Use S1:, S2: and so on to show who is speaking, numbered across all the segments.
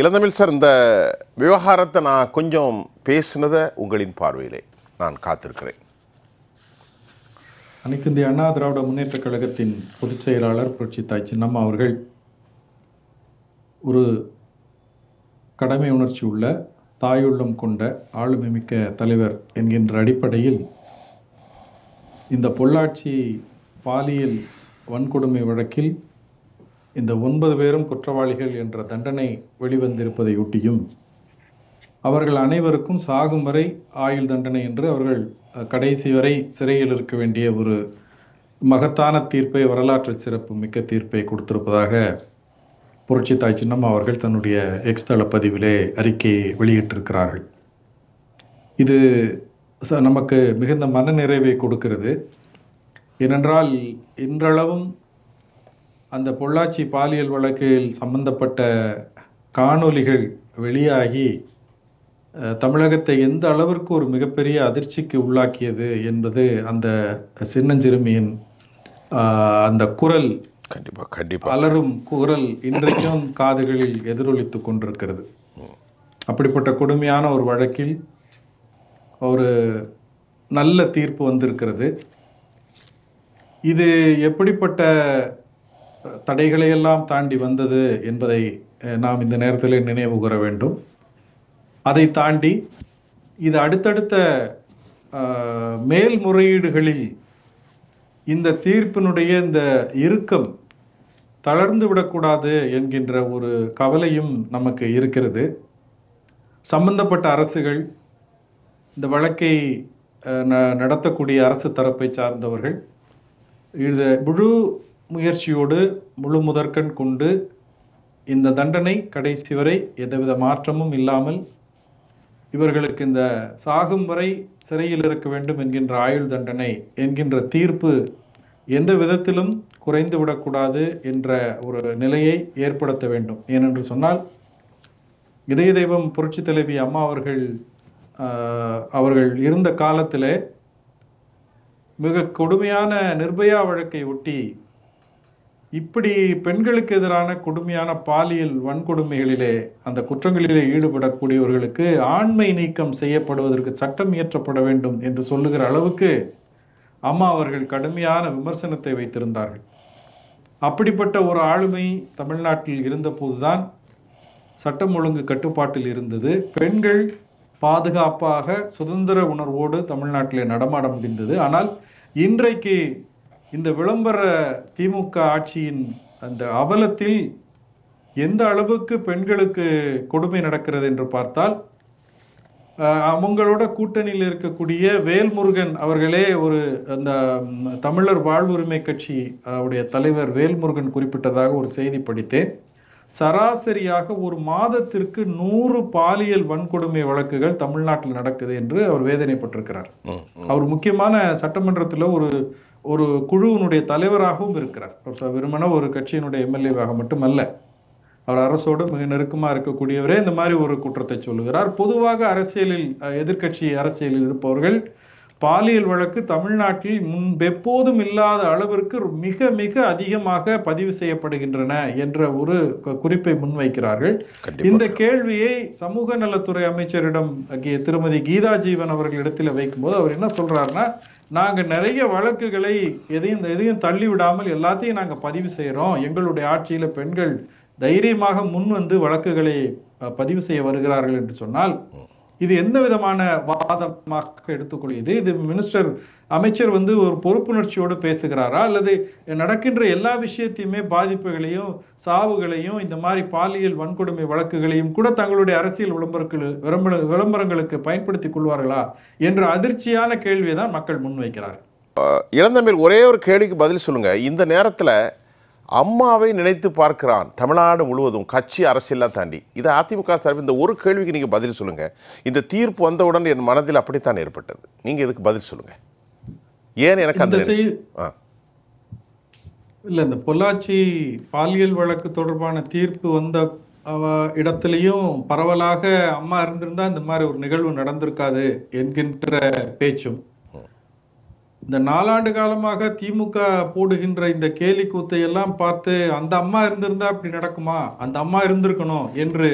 S1: இளந்தமிழ் sir, இந்த விவகாரத்தை நான் கொஞ்சம் பேசினதை உங்களின் பார்வையிலே நான் காத்திருக்கிறேன்.
S2: அனைத்து இந்திய அண்ணா திராவிட முன்னேற்ற கழகத்தின் பொதுச் செயலாளர் புரட்சி தாய் சின்னம்மா அவர்கள் ஒரு கடமை உணர்ச்சி உள்ள தாயுள்ளம் கொண்ட ஆளுமை மிக்க தலைவர் என்கின்ற அடிப்படையில் இந்த பொள்ளாச்சி பாலியல் வன்கொடுமை வழக்கில் இந்த 9 பேரும் குற்றவாளிகள் என்ற தண்டனை வெளிவந்திருப்பதையொட்டியும் அவர்கள் அனைவருக்கும் சாகும் வரை ஆயுள் தண்டனை என்று அவர்கள் கடைசி வரை சிறையில் இருக்க வேண்டிய ஒரு மகத்தான தீர்ப்பை, வரலாற்று சிறப்பு மிக்க தீர்ப்பை கொடுத்திருப்பதாக புரட்சி தாய் சின்னம்மா அவர்கள் தன்னுடைய எக்ஸ் தள பதிவிலே அறிக்கையை வெளியிட்டிருக்கிறார்கள். இது நமக்கு மிகுந்த மன நிறைவை கொடுக்கிறது. ஏனென்றால் இன்றளவும் அந்த பொள்ளாச்சி பாலியல் வழக்கில் சம்பந்தப்பட்ட காணொலிகள் வெளியாகி தமிழகத்தை எந்த அளவிற்கு ஒரு மிகப்பெரிய அதிர்ச்சிக்கு உள்ளாக்கியது என்பது அந்த சின்னஞ்சிறுமியின் அந்த குரல், அலரும் குரல் இன்றைக்கும் காதுகளில் எதிரொலித்து கொண்டிருக்கிறது. அப்படிப்பட்ட கொடுமையான ஒரு வழக்கில் ஒரு நல்ல தீர்ப்பு வந்திருக்கிறது. இது எப்படிப்பட்ட தடைகளை எல்லாம் தாண்டி வந்தது என்பதை நாம் இந்த நேரத்தில் நினைவு கூற வேண்டும். அதை தாண்டி இது அடுத்தடுத்த மேல்முறையீடுகளில் இந்த தீர்ப்பினுடைய இந்த இறுக்கம் தளர்ந்து விடக்கூடாது என்கின்ற ஒரு கவலையும் நமக்கு இருக்கிறது. சம்பந்தப்பட்ட அரசுகள், இந்த வழக்கை நடத்தக்கூடிய அரசு தரப்பை சார்ந்தவர்கள் இந்த முழு முயற்சியோடு முழு முதற்கண் கொண்டு இந்த தண்டனை கடைசி வரை எந்தவித மாற்றமும் இல்லாமல் இவர்களுக்கு இந்த சாகும் வரை சிறையில் இருக்க வேண்டும் என்கின்ற ஆயுள் தண்டனை என்கின்ற தீர்ப்பு எந்த விதத்திலும் குறைந்து விடக்கூடாது என்ற ஒரு நிலையை ஏற்படுத்த வேண்டும். ஏனென்று சொன்னால் இதய தெய்வம் புரட்சி தலைவி அம்மா அவர்கள் இருந்த காலத்திலே மிக கொடுமையான நிர்பயா வழக்கை ஒட்டி இப்படி பெண்களுக்கு எதிரான கொடுமையான பாலியல் வன்கொடுமைகளிலே, அந்த குற்றங்களிலே ஈடுபடக்கூடியவர்களுக்கு ஆண்மை நீக்கம் செய்யப்படுவதற்கு சட்டம் இயற்றப்பட வேண்டும் என்று சொல்லுகிற அளவுக்கு அம்மா அவர்கள் கடுமையான விமர்சனத்தை வைத்திருந்தார்கள். அப்படிப்பட்ட ஒரு ஆளுமை தமிழ்நாட்டில் இருந்த போதுதான் சட்டம் ஒழுங்கு கட்டுப்பாட்டில் இருந்தது. பெண்கள் பாதுகாப்பாக சுதந்திர உணர்வோடு தமிழ்நாட்டிலே நடமாட முடிந்தது. ஆனால் இன்றைக்கு இந்த விளம்பர திமுக ஆட்சியின் அந்த அவலத்தில் எந்த அளவுக்கு பெண்களுக்கு கொடுமை நடக்கிறது என்று பார்த்தால், அவங்களோட கூட்டணியில் இருக்கக்கூடிய வேல்முருகன் அவர்களே ஒரு அந்த தமிழர் வாழ்வுரிமை கட்சி உடைய தலைவர் வேல்முருகன் குறிப்பிட்டதாக ஒரு செய்தி படித்தேன். சராசரியாக ஒரு மாதத்திற்கு 100 பாலியல் வன்கொடுமை வழக்குகள் தமிழ்நாட்டில் நடக்குது என்று அவர் வேதனைப்பட்டிருக்கிறார். அவர் முக்கியமான சட்டமன்றத்தில் ஒரு குழுவினுடைய தலைவராகவும் இருக்கிறார். வெறுமன ஒரு கட்சியினுடைய எம்எல்ஏவாக மட்டுமல்ல, அவர் அரசோடு மிக நெருக்கமாக இருக்கக்கூடியவரே இந்த மாதிரி ஒரு குற்றத்தை சொல்லுகிறார். பொதுவாக அரசியலில், எதிர்கட்சி அரசியலில் இருப்பவர்கள் பாலியல் வழக்கு தமிழ்நாட்டில் முன்பெப்போதும் இல்லாத அளவிற்கு மிக மிக அதிகமாக பதிவு செய்யப்படுகின்றன என்ற ஒரு குறிப்பை முன்வைக்கிறார்கள். இந்த கேள்வியை சமூக நலத்துறை அமைச்சரிடம் திருமதி கீதா ஜீவன் அவர்களிடத்தில் வைக்கும்போது அவர் என்ன சொல்றாருன்னா, நாங்க நிறைய வழக்குகளை எதையும் தள்ளி விடாமல் எல்லாத்தையும் நாங்க பதிவு செய்யறோம். எங்களுடைய ஆட்சியில பெண்கள் தைரியமாக முன் வந்து வழக்குகளை பதிவு செய்ய வருகிறார்கள் என்று சொன்னால் இது எந்த விதமான வாதமாக எடுத்துக்கொள்கிறது? இது அமைச்சர் வந்து ஒரு பொறுப்புணர்ச்சியோடு பேசுகிறாரா, அல்லது நடக்கின்ற எல்லா விஷயத்தையுமே பாதிப்புகளையும் சாவுகளையும் இந்த மாதிரி பாலியல் வன்கொடுமை வழக்குகளையும் கூட தங்களுடைய அரசியல் விளம்பரங்களுக்கு பயன்படுத்திக் கொள்வார்களா என்ற அதிர்ச்சியான கேள்வியை தான் மக்கள் முன்வைக்கிறார்கள்.
S1: இளந்தமிழ், ஒரே ஒரு கேள்விக்கு பதில் சொல்லுங்க. இந்த நேரத்தில் அம்மாவை நினைத்து பார்க்கிறான் தமிழ்நாடு முழுவதும், கட்சி அரசியலாம் தாண்டி. இதை அதிமுக சார்பில் இந்த ஒரு கேள்விக்கு நீங்கள் பதில் சொல்லுங்கள். இந்த தீர்ப்பு வந்தவுடன் என் மனதில் அப்படித்தான் ஏற்பட்டது. நீங்கள் இதுக்கு பதில் சொல்லுங்கள். ஏன் எனக்கு அந்த
S2: இல்லை, இந்த பொள்ளாச்சி பாலியல் வழக்கு தொடர்பான தீர்ப்பு வந்த இடத்துலையும் பரவலாக அம்மா இருந்திருந்தா இந்த மாதிரி ஒரு நிகழ்வு நடந்திருக்காது என்கின்ற பேச்சும், இந்த 4 ஆண்டு காலமாக திமுக போடுகின்ற இந்த கேலி கூத்தை எல்லாம் பார்த்து அந்த அம்மா இருந்திருந்தா அப்படி நடக்குமா, அந்த அம்மா இருந்திருக்கணும் என்று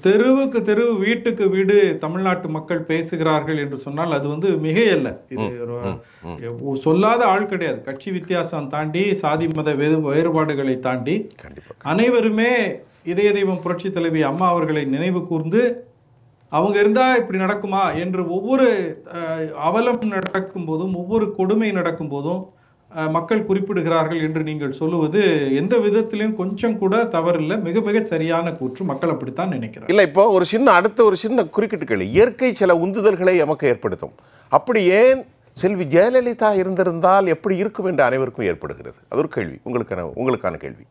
S2: தெருவுக்கு தெருவு வீட்டுக்கு வீடு தமிழ்நாட்டு மக்கள் பேசுகிறார்கள் என்று சொன்னால் அது வந்து மிகையல்ல. இது சொல்லாத ஆள் கிடையாது. கட்சி வித்தியாசம் தாண்டி, சாதி மத வேறுபாடுகளை தாண்டி அனைவருமே இதய தெய்வம் புரட்சி தலைவி அம்மா அவர்களை நினைவு கூர்ந்து அவங்க இருந்தா இப்படி நடக்குமா என்று ஒவ்வொரு அவலம் நடக்கும் போதும், ஒவ்வொரு கொடுமை நடக்கும் போதும் மக்கள் குறிப்பிடுகிறார்கள் என்று நீங்கள் சொல்லுவது எந்த விதத்திலும் கொஞ்சம் கூட தவறில்லை. மிக மிக சரியான கூற்று. மக்கள் அப்படித்தான் நினைக்கிறார்.
S1: இல்லை, இப்போ அடுத்த ஒரு சின்ன குறுக்கிட்டு கேள்வி. இயற்கை சில உந்துதல்களை நமக்கு ஏற்படுத்தும். அப்படி ஏன் செல்வி ஜெயலலிதா இருந்திருந்தால் எப்படி இருக்கும் என்று அனைவருக்கும் ஏற்படுகிறது? அது ஒரு கேள்வி, உங்களுக்கான கேள்வி.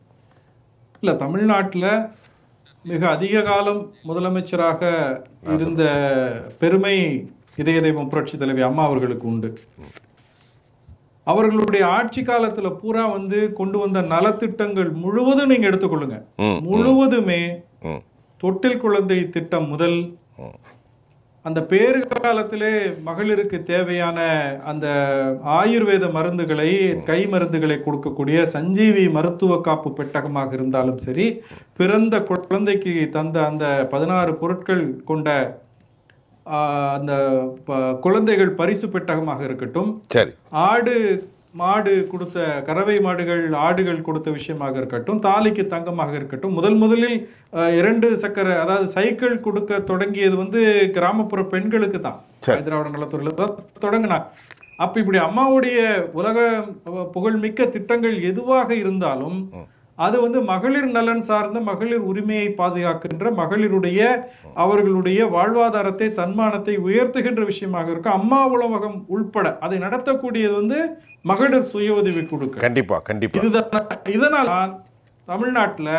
S2: இல்லை, தமிழ்நாட்டில் மிக அதிக காலம் முதலமைச்சராக இருந்த பெருமை இதய தெய்வம் புரட்சி தலைவி அம்மா அவர்களுக்கு உண்டு. அவர்களுடைய ஆட்சி காலத்துல பூரா வந்து கொண்டு வந்த நலத்திட்டங்கள் முழுவதும் நீங்க எடுத்துக்கொள்ளுங்க, முழுவதுமே தொட்டில் குழந்தை திட்டம் முதல் அந்த பேறு காலத்திலே மகளிருக்கு தேவையான அந்த ஆயுர்வேத மருந்துகளை, கை மருந்துகளை கொடுக்கக்கூடிய சஞ்சீவி மருத்துவ காப்பு பெட்டகமாக இருந்தாலும் சரி, பிறந்த குழந்தைக்கு தந்த அந்த 16 பொருட்கள் கொண்ட அந்த குழந்தைகள் பரிசு பெட்டகமாக இருக்கட்டும், ஆடு மாடு கொடுத்த கறவை மாடுகள் ஆடுகள் கொடுத்த விஷயமாக இருக்கட்டும், தாலிக்கு தங்கமாக இருக்கட்டும், முதலில் 2 சக்கர அதாவது சைக்கிள் கொடுக்க தொடங்கியது வந்து கிராமப்புற பெண்களுக்கு தான். திராவிட நலத்துறையில தான் தொடங்கினார். அப்ப இப்படி அம்மாவுடைய உலக புகழ்மிக்க திட்டங்கள் எதுவாக இருந்தாலும் அது வந்து மகளிர் நலன் சார்ந்த, மகளிர் உரிமையை பாதுகாக்கின்ற, மகளிருடைய அவர்களுடைய வாழ்வாதாரத்தை, தன்மானத்தை உயர்த்துகின்ற விஷயமாக இருக்கும். அம்மா உணவகம் உள்பட அதை நடத்தக்கூடியது வந்து மகளிர் சுய உதவி குழுக்கள்.
S1: கண்டிப்பா கண்டிப்பா.
S2: இதனால் தமிழ்நாட்டுல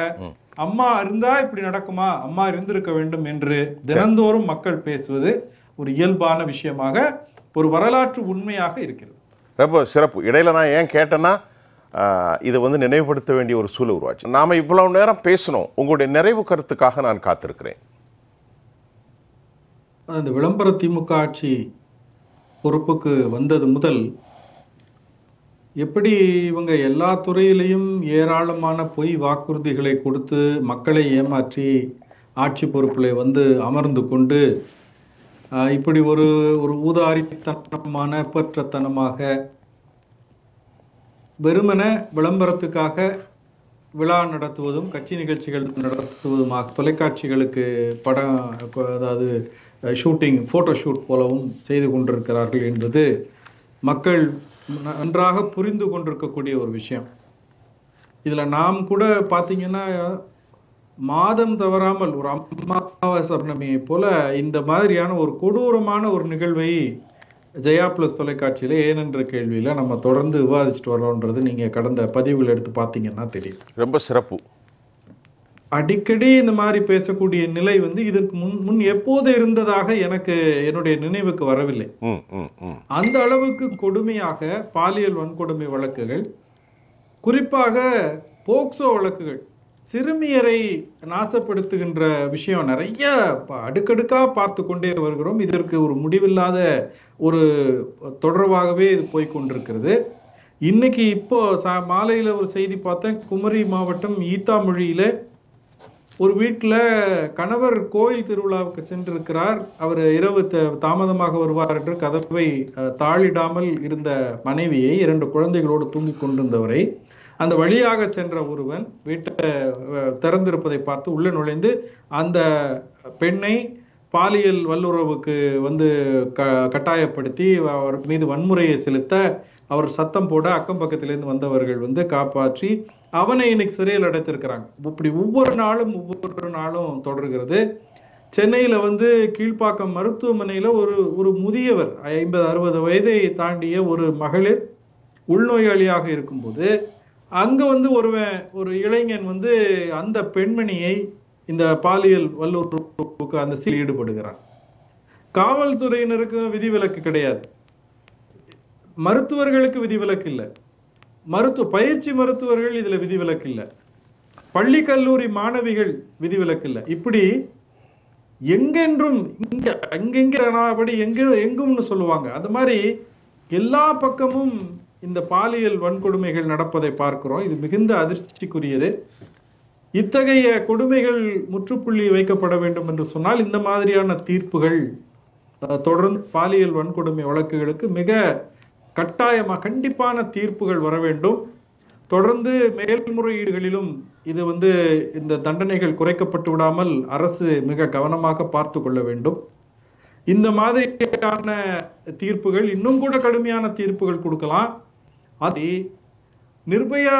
S2: அம்மா இருந்தா இப்படி நடக்குமா, அம்மா இருந்திருக்க வேண்டும் என்று தினந்தோறும் மக்கள் பேசுவது ஒரு இயல்பான விஷயமாக, ஒரு வரலாற்று உண்மையாக இருக்கிறது.
S1: ரொம்ப சிறப்பு. இடையில நான் ஏன் கேட்டேன்னா, இதை வந்து நினைவுபடுத்த வேண்டிய ஒரு சூழல் உருவாச்சு. நாம இவ்வளவு நேரம் பேசணும், உங்களுடைய நிறைவு கருத்துக்காக நான் காத்திருக்கிறேன்.
S2: அந்த விளம்பர திமுக ஆட்சி பொறுப்புக்கு வந்தது முதல் எப்படி இவங்க எல்லா துறையிலையும் ஏராளமான பொய் வாக்குறுதிகளை கொடுத்து மக்களை ஏமாற்றி ஆட்சி பொறுப்பில் வந்து அமர்ந்து கொண்டு இப்படி ஒரு ஊதாரித்தனமான பற்றத்தனமாக வெறுமன விளம்பரத்துக்காக விழா நடத்துவதும் கட்சி நிகழ்ச்சிகள் நடத்துவதுமாக தொலைக்காட்சிகளுக்கு படம், அதாவது ஷூட்டிங், ஃபோட்டோ ஷூட் போலவும் செய்து கொண்டிருக்கிறார்கள் என்பது மக்கள் நன்றாக புரிந்து கொண்டிருக்கக்கூடிய ஒரு விஷயம். இதில் நாம் கூட பார்த்தீங்கன்னா மாதம் தவறாமல் ஒரு அமாவாசை பௌர்ணமியை போல இந்த மாதிரியான ஒரு கொடூரமான ஒரு நிகழ்வை ஜெயா பிளஸ் தொலைக்காட்சியில ஏனென்ற கேள்வியில நம்ம தொடர்ந்து விவாதிச்சுட்டு வரோன்றது நீங்க கடந்த பதிவுகள் எடுத்து பார்த்தீங்கன்னா தெரியும்.
S1: ரொம்ப சிறப்பு.
S2: அடிக்கடி இந்த மாதிரி பேசக்கூடிய நிலை வந்து இதற்கு முன் எப்போது இருந்ததாக எனக்கு என்னுடைய நினைவுக்கு வரவில்லை. அந்த அளவுக்கு கொடுமையாக பாலியல் வன்கொடுமை வழக்குகள், குறிப்பாக போக்சோ வழக்குகள், சிறுமியரை நாசப்படுத்துகின்ற விஷயம் நிறைய அடுக்கடுக்கா பார்த்து கொண்டே வருகிறோம். இதற்கு ஒரு முடிவில்லாத ஒரு தொடர்பாகவே இது போய்கொண்டிருக்கிறது. இன்னைக்கு இப்போ மாலையில ஒரு செய்தி பார்த்தேன். குமரி மாவட்டம் ஈத்தாமொழியில ஒரு வீட்டில் கணவர் கோயில் திருவிழாவுக்கு சென்றிருக்கிறார். அவர் இரவு தாமதமாக வருவார் என்று கதவை தாளிடாமல் இருந்த மனைவியை, 2 குழந்தைகளோடு தூங்கிக் கொண்டிருந்தவரை அந்த வழியாக சென்ற ஒருவன் வீட்டை திறந்திருப்பதை பார்த்து உள்ளே நுழைந்து அந்த பெண்ணை பாலியல் வல்லுறவுக்கு வந்து கட்டாயப்படுத்தி அவர் மீது வன்முறையை செலுத்த அவர் சத்தம் போட அக்கம் பக்கத்திலேருந்து வந்தவர்கள் வந்து காப்பாற்றி அவனை இன்னைக்கு சிறையில் அடைத்திருக்கிறாங்க. இப்படி ஒவ்வொரு நாளும் தொடர்கிறது. சென்னையில வந்து கீழ்ப்பாக்கம் மருத்துவமனையில ஒரு முதியவர் 50-60 வயதை தாண்டிய ஒரு மகளிர் உள்நோயாளியாக இருக்கும்போது அங்க வந்து ஒரு இளைஞன் வந்து அந்த பெண்மணியை இந்த பாலியல் வல்லுறவுக்கு அந்த ஈடுபடுகிறான். காவல்துறையினருக்கு விதிவிலக்கு கிடையாது, மருத்துவர்களுக்கு விதிவிலக்கு இல்லை, பயிற்சி மருத்துவர்கள் இதுல விதிவிலக்கு இல்லை, பள்ளி கல்லூரி மாணவிகள் விதிவிலக்கு இல்லை. இப்படி எங்கென்றும் எங்கும்னு சொல்லுவாங்க. அது மாதிரி எல்லா பக்கமும் இந்த பாலியல் வன்கொடுமைகள் நடப்பதை பார்க்கிறோம். இது மிகுந்த அதிர்ச்சிக்குரியது. இத்தகைய கொடுமைகள் முற்றுப்புள்ளி வைக்கப்பட வேண்டும் என்று சொன்னால் இந்த மாதிரியான தீர்ப்புகள் தொடர்ந்து பாலியல் வன்கொடுமை வழக்குகளுக்கு மிக கண்டிப்பான தீர்ப்புகள் வர வேண்டும். தொடர்ந்து மேல்முறையீடுகளிலும் இது இந்த தண்டனைகள் குறைக்கப்பட்டு விடாமல் அரசு மிக கவனமாக பார்த்து கொள்ள வேண்டும். இந்த மாதிரியான தீர்ப்புகள் இன்னும் கூட கடுமையான தீர்ப்புகள் கொடுக்கலாம். அது நிர்பயா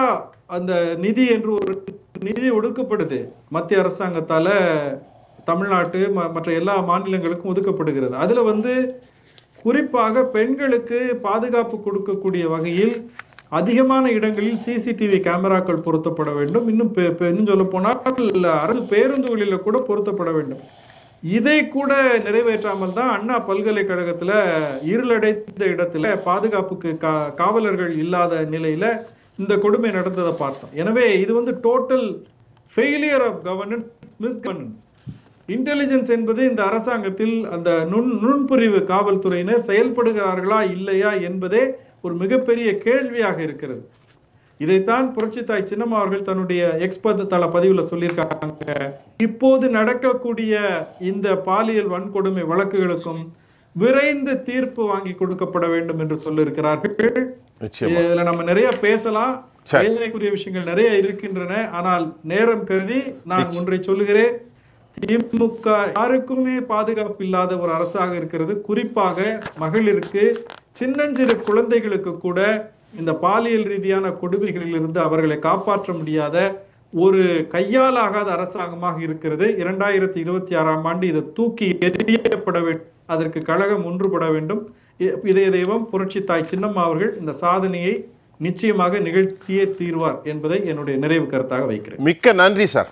S2: அந்த நிதி என்று ஒரு நிதி ஒதுக்கப்படுது மத்திய அரசாங்கத்தால, தமிழ்நாட்டு மற்ற எல்லா மாநிலங்களுக்கும் ஒதுக்கப்படுகிறது. அதுல குறிப்பாக பெண்களுக்கு பாதுகாப்பு கொடுக்கக்கூடிய வகையில் அதிகமான இடங்களில் சிசிடிவி கேமராக்கள் பொருத்தப்பட வேண்டும். இன்னும் சொல்ல போனால் அரசு பேருந்துகளில் கூட பொருத்தப்பட வேண்டும். இதை கூட நிறைவேற்றாமல் தான் அண்ணா பல்கலைக்கழகத்துல இருளடைந்த இடத்துல பாதுகாப்புக்கு காவலர்கள் இல்லாத நிலையில இந்த கொடுமை நடந்ததை பார்த்தோம். எனவே இது total failure of governance, misgovernance. Intelligence என்பது இந்த அரசாங்கத்தில் அந்த நுண்புரிவு காவல்துறையினர் செயல்படுகிறார்களா இல்லையா என்பதே ஒரு மிகப்பெரிய கேள்வியாக இருக்கிறது. இதைத்தான் புரட்சித்தாய் சின்னம்மா அவர்கள் தன்னுடைய எக்ஸ்பர்ட் தள பதிவுல சொல்லியிருக்காங்க. இப்போது நடக்கக்கூடிய இந்த பாலியல் வன்கொடுமை வழக்குகளுக்கும் விரைந்து தீர்ப்பு வாங்கி கொடுக்கப்பட வேண்டும் என்று சொல்லியிருக்கிறார்கள். இதுல நம்ம நிறைய பேசலாம், வேதனைக்குரிய விஷயங்கள் நிறைய இருக்கின்றன. ஆனால் நேரம் கருதி நான் ஒன்றை சொல்லுகிறேன். திமுக யாருக்குமே பாதுகாப்பு இல்லாத ஒரு அரசாக இருக்கிறது. குறிப்பாக மகளிருக்கு, சின்னஞ்சிறு குழந்தைகளுக்கு கூட இந்த பாலியல் ரீதியான கொடுமைகளில் இருந்து அவர்களை காப்பாற்ற முடியாத ஒரு கையாலாகாத அரசாங்கமாக இருக்கிறது. 2026ஆம் ஆண்டு இதை தூக்கி எறியப்பட வேண்டும். அதற்கு கழகம் ஒன்றுபட வேண்டும். இதய தெய்வம் புரட்சித்தாய் சின்னம்மா அவர்கள் இந்த சாதனையை நிச்சயமாக நிகழ்த்தியே தீர்வார் என்பதை என்னுடைய நிறைவு கருத்தாக வைக்கிறேன்.
S1: மிக்க நன்றி சார்.